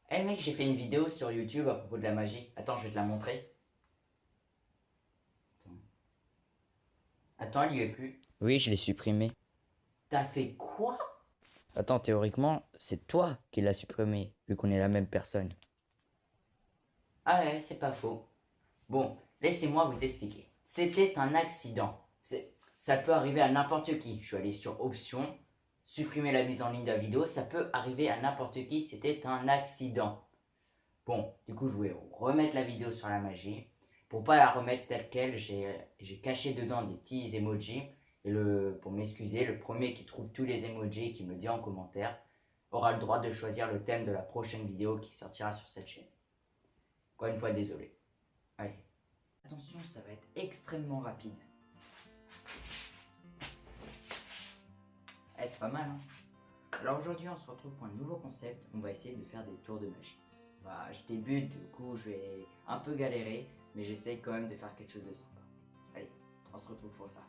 Eh mec, j'ai fait une vidéo sur YouTube à propos de la magie. Attends, je vais te la montrer. Attends, elle y est plus. Oui, je l'ai supprimé. T'as fait quoi? Attends, théoriquement, c'est toi qui l'as supprimé, vu qu'on est la même personne. Ah ouais, c'est pas faux. Bon, laissez-moi vous expliquer. C'était un accident. Ça peut arriver à n'importe qui. Je suis allé sur Options, supprimer la mise en ligne de la vidéo. Ça peut arriver à n'importe qui. C'était un accident. Bon, du coup, je voulais remettre la vidéo sur la magie. Pour pas la remettre telle quelle, j'ai caché dedans des petits emojis. Et pour m'excuser, le premier qui trouve tous les emojis et qui me dit en commentaire aura le droit de choisir le thème de la prochaine vidéo qui sortira sur cette chaîne. Encore une fois, désolé. Allez. Attention, ça va être extrêmement rapide. Eh, c'est pas mal, hein? Alors aujourd'hui, on se retrouve pour un nouveau concept. On va essayer de faire des tours de magie. Bah, je débute, du coup, je vais un peu galérer, mais j'essaye quand même de faire quelque chose de sympa. Allez, on se retrouve pour ça.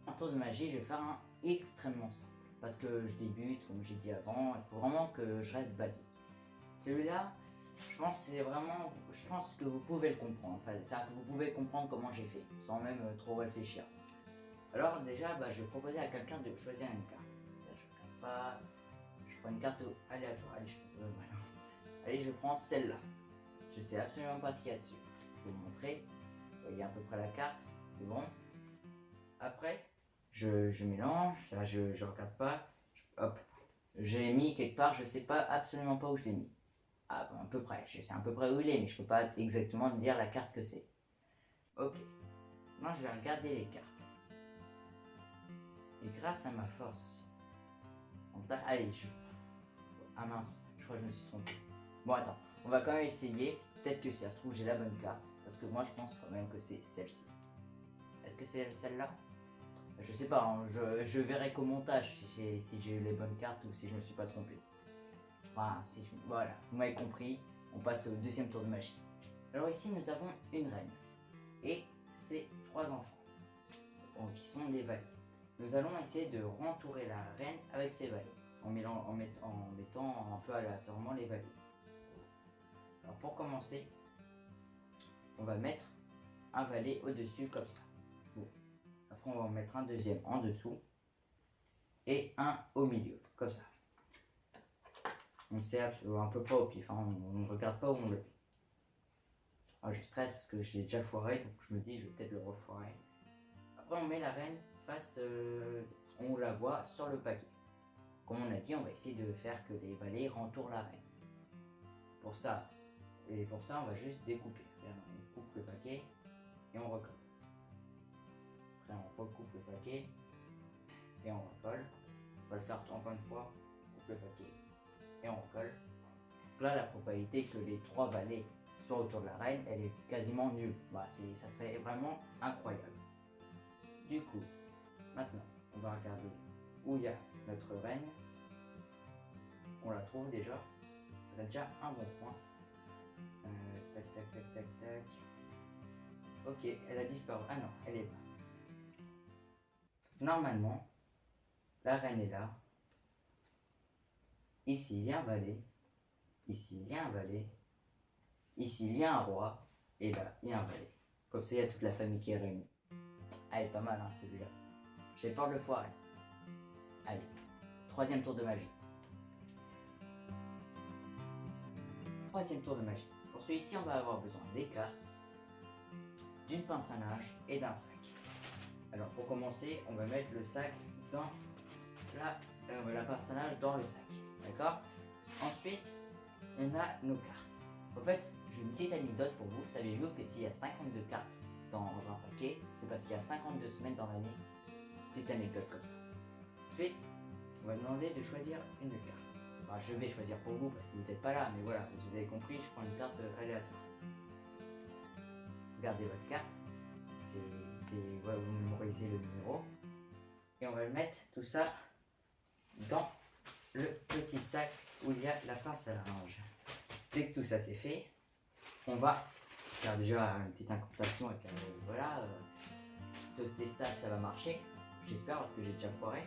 Un tour de magie, je vais faire un extrêmement simple. Parce que je débute, comme j'ai dit avant, il faut vraiment que je reste basique. Celui-là, je pense que vous pouvez le comprendre. Enfin, c'est-à-dire que vous pouvez comprendre comment j'ai fait, sans même trop réfléchir. Alors déjà, je vais proposer à quelqu'un de choisir une carte. Là, je regarde pas. Je prends une carte aléatoire. Allez, je prends celle-là. Je sais absolument pas ce qu'il y a dessus. Je vais vous montrer. Vous voyez à peu près la carte. C'est bon. Après, je mélange. Là, je regarde pas. Hop. J'ai mis quelque part. Je sais pas absolument pas où je l'ai mis. Ah, à peu près. Je sais à peu près où il est, mais je peux pas exactement me dire la carte que c'est. Ok. Maintenant, je vais regarder les cartes. Et grâce à ma force. Allez, ah mince, je crois que je me suis trompé. Bon, attends, on va quand même essayer. Peut-être que si ça se trouve, j'ai la bonne carte. Parce que moi, je pense quand même que c'est celle-ci. Est-ce que c'est celle-là? Je sais pas, hein, je verrai qu'au montage si j'ai eu les bonnes cartes ou si je me suis pas trompé. Voilà, vous m'avez compris. On passe au deuxième tour de magie. Alors ici, nous avons une reine. Et ses trois enfants. Qui sont des valets. Nous allons essayer de rentourer la reine avec ses valets. En mettant un peu aléatoirement les valets. Alors pour commencer, on va mettre un valet au-dessus comme ça. Bon. Après on va en mettre un deuxième en dessous et un au milieu, comme ça. On sert un peu pas au pif, hein, on ne regarde pas où on le met. Alors je stresse parce que j'ai déjà foiré, donc je me dis je vais peut-être le refoirer. Après on met la reine face, on la voit sur le paquet. Comme on a dit, on va essayer de faire que les valets rentourent la reine. Pour ça, on va juste découper. On coupe le paquet et on recolle. Après, on recoupe le paquet et on recolle. On va le faire encore une fois. On coupe le paquet et on recolle. Donc là, la probabilité que les trois valets soient autour de la reine, elle est quasiment nulle. Ça serait vraiment incroyable. Du coup, maintenant, on va regarder où il y a notre reine. On la trouve déjà. Ce serait déjà un bon point. Tac. Ok, elle a disparu. Ah non, elle est là. Normalement, la reine est là. Ici, il y a un valet. Ici, il y a un valet. Ici, il y a un roi. Et là, il y a un valet. Comme ça, il y a toute la famille qui est réunie. Ah, il est pas mal, hein, celui-là. J'ai peur de le foirer. Allez, troisième tour de magie. Troisième tour de magie. Pour celui-ci, on va avoir besoin des cartes, d'une pince à linge et d'un sac. Alors pour commencer, on va mettre le sac dans la pince à linge dans le sac. D'accord? Ensuite, on a nos cartes. En fait, j'ai une petite anecdote pour vous. Savez-vous que s'il y a 52 cartes dans un paquet, c'est parce qu'il y a 52 semaines dans l'année? Petite anecdote comme ça. Ensuite, on va demander de choisir une carte. Je vais choisir pour vous parce que vous n'êtes pas là, mais voilà, vous avez compris, je prends une carte aléatoire. Regardez votre carte, vous mémorisez le numéro, et on va mettre tout ça dans le petit sac où il y a la pince à linge. Dès que tout ça c'est fait, on va faire déjà une petite incantation avec Tostesta, ça va marcher, j'espère parce que j'ai déjà foiré.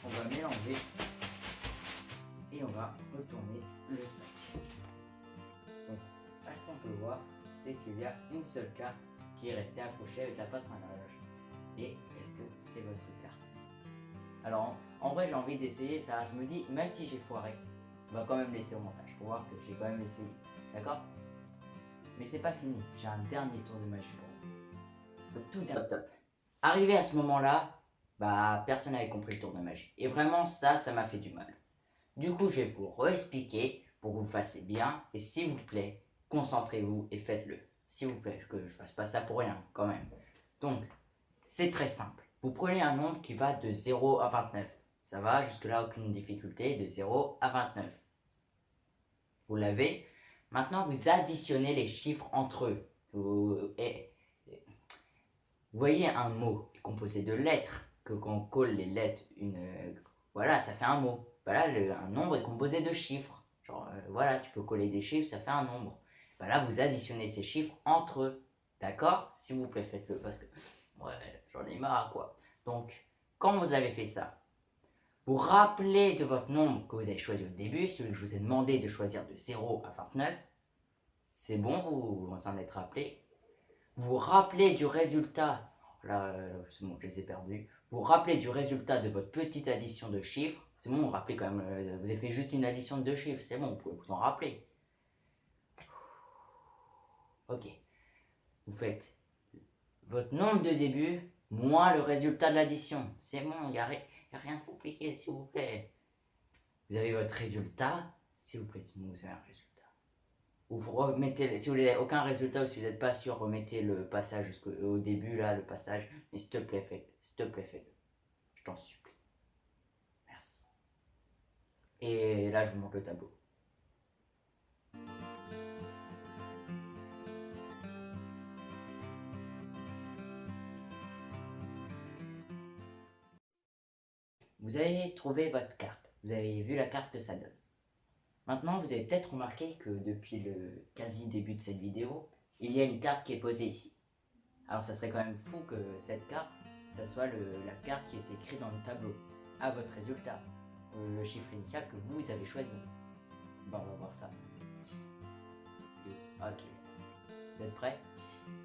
On va mélanger. Et on va retourner le sac. c'est qu'il y a une seule carte qui est restée accrochée avec la passe à linge. Et est-ce que c'est votre carte? Alors en vrai j'ai envie d'essayer ça, je me dis même si j'ai foiré, on va quand même laisser au montage pour voir que j'ai quand même essayé, d'accord? Mais c'est pas fini, j'ai un dernier tour de magie pour vous. Donc tout top. Arrivé à ce moment-là, bah personne n'avait compris le tour de magie. Et vraiment ça m'a fait du mal. Du coup je vais vous réexpliquer pour que vous fassiez bien. Et s'il vous plaît, concentrez-vous et faites-le. S'il vous plaît, que je fasse pas ça pour rien quand même. Donc, c'est très simple. Vous prenez un nombre qui va de 0 à 29. Ça va, jusque-là, aucune difficulté, de 0 à 29. Vous l'avez. Maintenant, vous additionnez les chiffres entre eux. Vous voyez un mot composé de lettres, que quand on colle les lettres, voilà, ça fait un mot. Voilà, un nombre est composé de chiffres. Genre, voilà, tu peux coller des chiffres, ça fait un nombre. Voilà, vous additionnez ces chiffres entre eux. D'accord? S'il vous plaît, faites-le, parce que ouais, j'en ai marre, quoi. Donc, quand vous avez fait ça, vous rappelez de votre nombre que vous avez choisi au début, celui que je vous ai demandé de choisir de 0 à 29. C'est bon, vous en êtes rappelé. Vous rappelez du résultat, là, c'est bon, je les ai perdus. Vous rappelez du résultat de votre petite addition de chiffres. C'est bon, vous rappelez quand même, vous avez fait juste une addition de 2 chiffres, c'est bon, vous pouvez vous en rappeler. Ok. Vous faites votre nombre de début moins le résultat de l'addition. C'est bon, il n'y a rien de compliqué, s'il vous plaît. Vous avez votre résultat, s'il vous plaît, vous avez un résultat. Ou vous remettez, si vous n'avez aucun résultat ou si vous n'êtes pas sûr, remettez le passage jusqu'au début, là, le passage. Mais s'il te plaît, faites-le. S'il te plaît, faites-le. Je t'en supplie. Merci. Et là, je vous montre le tableau. Vous avez trouvé votre carte. Vous avez vu la carte que ça donne. Maintenant, vous avez peut-être remarqué que depuis le quasi début de cette vidéo, il y a une carte qui est posée ici. Alors ça serait quand même fou que cette carte, ça soit la carte qui est écrite dans le tableau, à votre résultat, le chiffre initial que vous avez choisi. Bon, on va voir ça. Ok. Vous êtes prêts?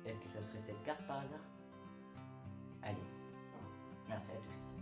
Est-ce que ça serait cette carte par hasard? Allez. Merci à tous.